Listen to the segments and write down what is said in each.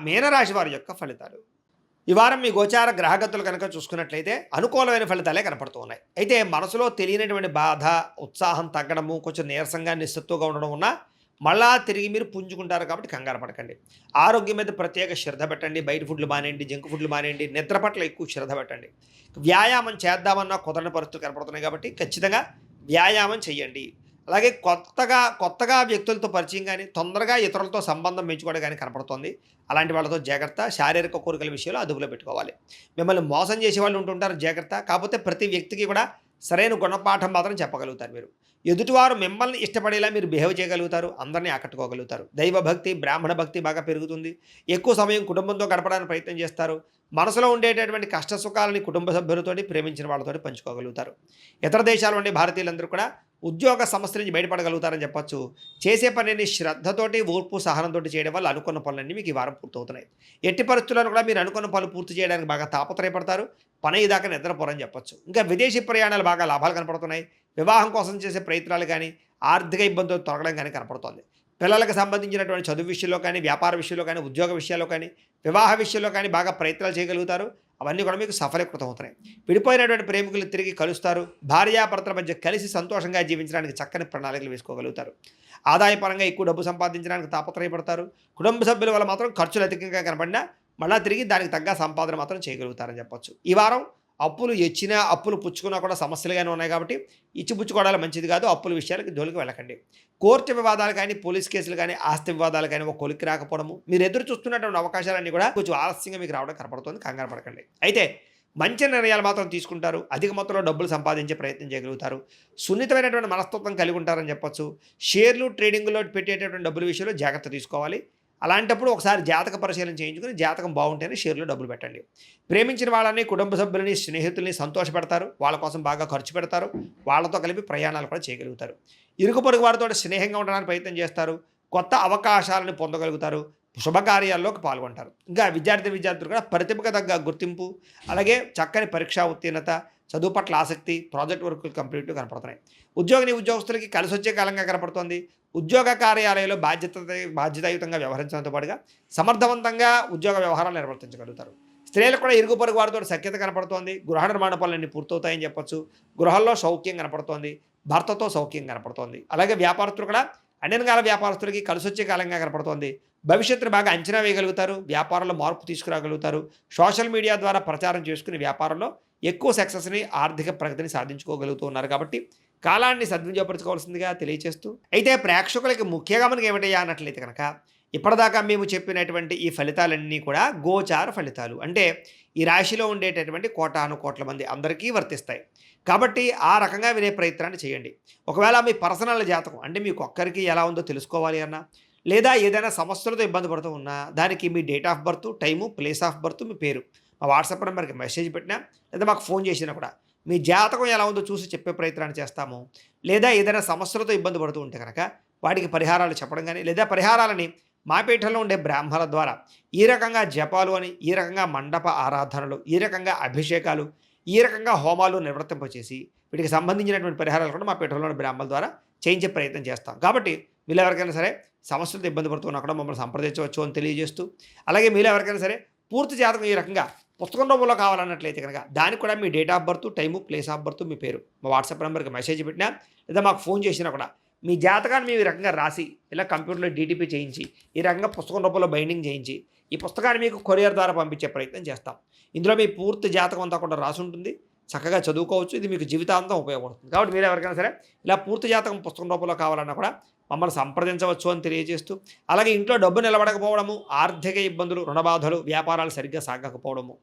మీనరాశి వారి యొక్క ఫలితాలు. ఈ వారం మీ గోచార గ్రహగతులు కనుక చూసుకున్నట్లయితే అనుకూలమైన ఫలితాలే కనపడుతూ ఉన్నాయి. అయితే మనసులో తెలియనటువంటి బాధ, ఉత్సాహం తగ్గడము, కొంచెం నీరసంగా నిస్సత్తుగా ఉండడం ఉన్న మళ్ళా తిరిగి మీరు పుంజుకుంటారు కాబట్టి కంగారు పడకండి. ఆరోగ్యం మీద ప్రత్యేక శ్రద్ధ పెట్టండి. బయట ఫుడ్లు మానేయండి, జంక్ ఫుడ్లు మానేయండి, నిద్ర పట్ల ఎక్కువ శ్రద్ధ పెట్టండి. వ్యాయామం చేద్దామన్నా కుదరని పరిస్థితులు కనపడుతున్నాయి కాబట్టి ఖచ్చితంగా వ్యాయామం చేయండి. అలాగే కొత్తగా వ్యక్తులతో పరిచయం కానీ, తొందరగా ఇతరులతో సంబంధం పెంచుకోవడం కానీ కనపడుతుంది. అలాంటి వాళ్ళతో జాగ్రత్త. శారీరక కోరికల విషయంలో అదుపులో పెట్టుకోవాలి. మిమ్మల్ని మోసం చేసే వాళ్ళు ఉంటుంటారు, జాగ్రత్త. కాకపోతే ప్రతి వ్యక్తికి కూడా సరైన గుణపాఠం మాత్రం చెప్పగలుగుతారు మీరు. ఎదుటివారు మిమ్మల్ని ఇష్టపడేలా మీరు బిహేవ్ చేయగలుగుతారు, అందరినీ ఆకట్టుకోగలుగుతారు. దైవభక్తి, బ్రాహ్మణ భక్తి బాగా పెరుగుతుంది. ఎక్కువ సమయం కుటుంబంతో గడపడానికి ప్రయత్నం చేస్తారు. మనసులో ఉండేటటువంటి కష్ట సుఖాలని కుటుంబ సభ్యులతోటి, ప్రేమించిన వాళ్ళతోటి పంచుకోగలుగుతారు. ఇతర దేశాల నుండి భారతీయులందరూ కూడా ఉద్యోగ సమస్యల నుంచి బయటపడగలుగుతారని చెప్పొచ్చు. చేసే పనిని శ్రద్ధతోటి, ఓర్పు సహనంతో చేయడం వల్ల అనుకున్న పనులన్నీ మీకు ఈ వారం పూర్తవుతున్నాయి. ఎట్టి పరిస్థితుల్లో కూడా మీరు అనుకున్న పనులు పూర్తి చేయడానికి బాగా తాపత్రయపడతారు. పని ఇదాకా నిద్రపోరని చెప్పొచ్చు. ఇంకా విదేశీ ప్రయాణాలు బాగా లాభాలు కనపడుతున్నాయి. వివాహం కోసం చేసే ప్రయత్నాలు కానీ, ఆర్థిక ఇబ్బందులు తొలగడం కానీ కనపడుతోంది. పిల్లలకు సంబంధించినటువంటి చదువు విషయంలో కానీ, వ్యాపార విషయంలో కానీ, ఉద్యోగ విషయాల్లో కానీ, వివాహ విషయంలో కానీ బాగా ప్రయత్నాలు చేయగలుగుతారు. అవన్నీ కూడా మీకు సఫలీకృతం అవుతున్నాయి. విడిపోయినటువంటి ప్రేమికులు తిరిగి కలుస్తారు. భార్యాభర్తల మధ్య కలిసి సంతోషంగా జీవించడానికి చక్కని ప్రణాళికలు వేసుకోగలుగుతారు. ఆదాయపరంగా ఎక్కువ డబ్బు సంపాదించడానికి తాపత్రయపడతారు. కుటుంబ సభ్యుల వల్ల మాత్రం ఖర్చులు అధికంగా కనపడినా మళ్ళా తిరిగి దానికి తగ్గ సంపాదన మాత్రం చేయగలుగుతారని చెప్పొచ్చు. ఈ వారం అప్పులు ఇచ్చినా, అప్పులు పుచ్చుకున్నా కూడా సమస్యలుగానే ఉన్నాయి కాబట్టి ఇచ్చిపుచ్చుకోవడాలు మంచిది కాదు. అప్పుల విషయాలకి జోలికి వెళ్ళకండి. కోర్టు వివాదాలు కానీ, పోలీస్ కేసులు కానీ, ఆస్తి వివాదాలు కానీ ఒక కొలిక్కి రాకపోవడము, మీరు ఎదురు చూస్తున్నటువంటి అవకాశాలన్నీ కూడా కొంచెం ఆలస్యంగా మీకు రావడం కనపడుతుంది. కంగారు పడకండి. అయితే మంచి నిర్ణయాలు మాత్రం తీసుకుంటారు. అధిక మొత్తంలో డబ్బులు సంపాదించే ప్రయత్నం చేయగలుగుతారు. సున్నితమైనటువంటి మనస్తత్వం కలిగి ఉంటారని చెప్పొచ్చు. షేర్లు, ట్రేడింగ్లో పెట్టేటటువంటి డబ్బుల విషయంలో జాగ్రత్త తీసుకోవాలి. అలాంటప్పుడు ఒకసారి జాతక పరిశీలన చేయించుకుని జాతకం బాగుంటేనే షేర్లో డబ్బులు పెట్టండి. ప్రేమించిన వాళ్ళని, కుటుంబ సభ్యులని, స్నేహితుల్ని సంతోషపెడతారు. వాళ్ళ కోసం బాగా ఖర్చు పెడతారు. వాళ్ళతో కలిపి ప్రయాణాలు కూడా చేయగలుగుతారు. ఇరుగు పొరుగు వారితో స్నేహంగా ఉండడానికి ప్రయత్నం చేస్తారు. కొత్త అవకాశాలను పొందగలుగుతారు. శుభకార్యాల్లోకి పాల్గొంటారు. ఇంకా విద్యార్థులు కూడా ప్రతిభకు తగ్గ గుర్తింపు, అలాగే చక్కని పరీక్షా ఉత్తీర్ణత, చదువు పట్ల ఆసక్తి, ప్రాజెక్ట్ వర్కులు కంప్లీట్గా కనపడుతున్నాయి. ఉద్యోగస్తులకి కలిసి వచ్చే కాలంగా కనపడుతోంది. ఉద్యోగ కార్యాలయంలో బాధ్యతాయుతంగా వ్యవహరించడంతో పాటుగా సమర్థవంతంగా ఉద్యోగ వ్యవహారాలు నిర్వర్తించగలుగుతారు. స్త్రీలకు కూడా ఇరుగు పొరుగు వారితో సఖ్యత కనపడుతోంది. గృహ నిర్మాణ పనులన్నీ పూర్తవుతాయని చెప్పొచ్చు. గృహంలో సౌఖ్యం కనపడుతోంది. భర్తతో సౌఖ్యం కనపడుతోంది. అలాగే వ్యాపారస్తులు కూడా అన్ని రకాల వ్యాపారస్తులకి కలిసి వచ్చే కాలంగా కనపడుతోంది. భవిష్యత్తును బాగా అంచనా వేయగలుగుతారు. వ్యాపారంలో మార్పు తీసుకురాగలుగుతారు. సోషల్ మీడియా ద్వారా ప్రచారం చేసుకుని వ్యాపారంలో ఎక్కువ సక్సెస్ని, ఆర్థిక ప్రగతిని సాధించుకోగలుగుతూ ఉన్నారు. కాబట్టి కాలాన్ని సద్వినియోగపరచుకోవాల్సిందిగా తెలియజేస్తూ, అయితే ప్రేక్షకులకి ముఖ్యంగా మనకి ఏమిటయ్యా అన్నట్లయితే కనుక, ఇప్పటిదాకా మేము చెప్పినటువంటి ఈ ఫలితాలన్నీ కూడా గోచార ఫలితాలు. అంటే ఈ రాశిలో ఉండేటటువంటి కోటాను కోట్ల మంది అందరికీ వర్తిస్తాయి. కాబట్టి ఆ రకంగా వినే ప్రయత్నాన్ని చేయండి. ఒకవేళ మీ పర్సనల్ జాతకం అంటే మీకు ఒక్కరికి ఎలా ఉందో తెలుసుకోవాలి అన్నా, లేదా ఏదైనా సమస్యలతో ఇబ్బంది పడుతూ ఉన్నా, దానికి మీ date of birth, time, place of birth, మీ పేరు మా వాట్సాప్ నెంబర్కి మెసేజ్ పెట్టినా, లేదా మాకు ఫోన్ చేసినా కూడా మీ జాతకం ఎలా ఉందో చూసి చెప్పే ప్రయత్నాన్ని చేస్తాము. లేదా ఏదైనా సమస్యలతో ఇబ్బంది పడుతూ ఉంటే కనుక వాటికి పరిహారాలు చెప్పడం కానీ, లేదా పరిహారాలని మా పీఠంలో ఉండే బ్రాహ్మణుల ద్వారా ఈ రకంగా జపాలు అని, ఈ రకంగా మండప ఆరాధనలు, ఈ రకంగా అభిషేకాలు, ఈ రకంగా హోమాలు నిర్వర్తింపచేసి వీటికి సంబంధించినటువంటి పరిహారాలు కూడా మా పీఠంలో ఉన్న బ్రాహ్మణుల ద్వారా చేయించే ప్రయత్నం చేస్తాం. కాబట్టి మీరు ఎవరికైనా సరే సమస్యలతో ఇబ్బంది పడుతున్నా కూడా మమ్మల్ని సంప్రదించవచ్చు అని తెలియజేస్తూ, అలాగే మీరు ఎవరికైనా సరే పూర్తి జాతకం ఈ రకంగా పుస్తకం రూపంలో కావాలన్నట్లయితే కనుక దానికి కూడా మీ date of birth, time, place of birth, మీ పేరు మా వాట్సాప్ నెంబర్కి మెసేజ్ పెట్టినా, లేదా మాకు ఫోన్ చేసినా కూడా మీ జాతకాన్ని మేము ఈ రకంగా రాసి ఇలా కంప్యూటర్లో డీటీపీ చేయించి, ఈ రకంగా పుస్తకం రూపంలో బైండింగ్ చేయించి ఈ పుస్తకాన్ని మీకు కొరియర్ ద్వారా పంపించే ప్రయత్నం చేస్తాం. ఇందులో మీ పూర్తి జాతకం అంతా కూడా రాసి ఉంటుంది. చక్కగా చదువుకోవచ్చు. ఇది మీకు జీవితాంతం ఉపయోగపడుతుంది. కాబట్టి మీరు ఎవరికైనా సరే ఇలా పూర్తి జాతకం పుస్తకం రూపంలో కావాలన్నా కూడా మమ్మల్ని సంప్రదించవచ్చు అని తెలియజేస్తూ, అలాగే ఇంట్లో డబ్బు నిలబడకపోవడము, ఆర్థిక ఇబ్బందులు, రుణబాధలు, వ్యాపారాలు సరిగ్గా సాగకపోవడము,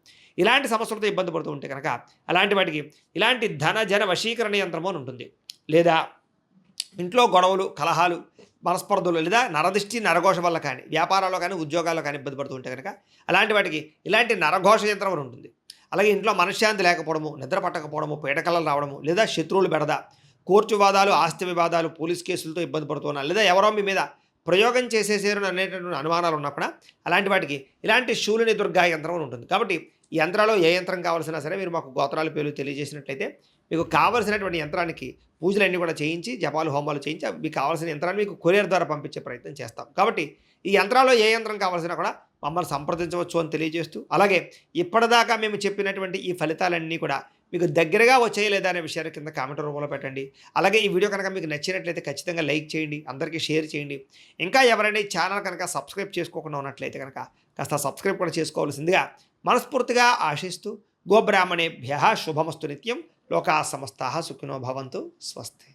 ఇలాంటి సమస్యలతో ఇబ్బంది పడుతూ ఉంటే కనుక అలాంటి వాటికి ఇలాంటి ధన జన వశీకరణ యంత్రము అని ఉంటుంది. లేదా ఇంట్లో గొడవలు, కలహాలు, మనస్పర్ధలు, లేదా నరదిష్టి, నరఘోష వల్ల కానీ, వ్యాపారాల్లో కానీ, ఉద్యోగాల్లో కానీ ఇబ్బంది పడుతూ ఉంటే కనుక అలాంటి వాటికి ఇలాంటి నరఘోష యంత్రం అని ఉంటుంది. అలాగే ఇంట్లో మనశ్శాంతి లేకపోవడము, నిద్ర పట్టకపోవడము, పీడకలలు రావడము, లేదా శత్రువులు బెడద, కోర్టు వివాదాలు, ఆస్తి వివాదాలు, పోలీస్ కేసులతో ఇబ్బంది పడుతున్నారు, లేదా ఎవరో మీ మీద ప్రయోగం చేసేసారు అనేటటువంటి అనుమానాలు ఉన్నప్పుడు అలాంటి వాటికి ఇలాంటి శూలిని దుర్గా యంత్రం అని ఉంటుంది. కాబట్టి ఈ యంత్రాల్లో ఏ యంత్రం కావాల్సినా సరే మీరు మాకు గోత్రాల పేర్లు తెలియజేసినట్లయితే మీకు కావాల్సినటువంటి యంత్రానికి పూజలన్నీ కూడా చేయించి, జపాలు, హోమాలు చేయించి మీకు కావాల్సిన యంత్రాన్ని మీకు కొరియర్ ద్వారా పంపించే ప్రయత్నం చేస్తాం. కాబట్టి ఈ యంత్రాల్లో ఏ యంత్రం కావాల్సినా కూడా మమ్మల్ని సంప్రదించవచ్చు అని తెలియజేస్తూ, అలాగే ఇప్పటిదాకా మేము చెప్పినటువంటి ఈ ఫలితాలన్నీ కూడా మీకు దగ్గరగా వచ్చాయి లేదా అనే విషయాన్ని కింద కామెంట్ రూపంలో పెట్టండి. అలాగే ఈ వీడియో కనుక మీకు నచ్చినట్లయితే ఖచ్చితంగా లైక్ చేయండి, అందరికీ షేర్ చేయండి. ఇంకా ఎవరైనా ఈ ఛానల్ కనుక సబ్స్క్రైబ్ చేసుకోకుండా ఉన్నట్లయితే కనుక కాస్త సబ్స్క్రైబ్ కూడా చేసుకోవాల్సిందిగా మనస్ఫూర్తిగా ఆశిస్తూ, గోబ్రాహ్మణేభ్యః శుభమస్తు నిత్యం. లోకా సమస్తాః సుఖినో భవంతు. స్వస్తి.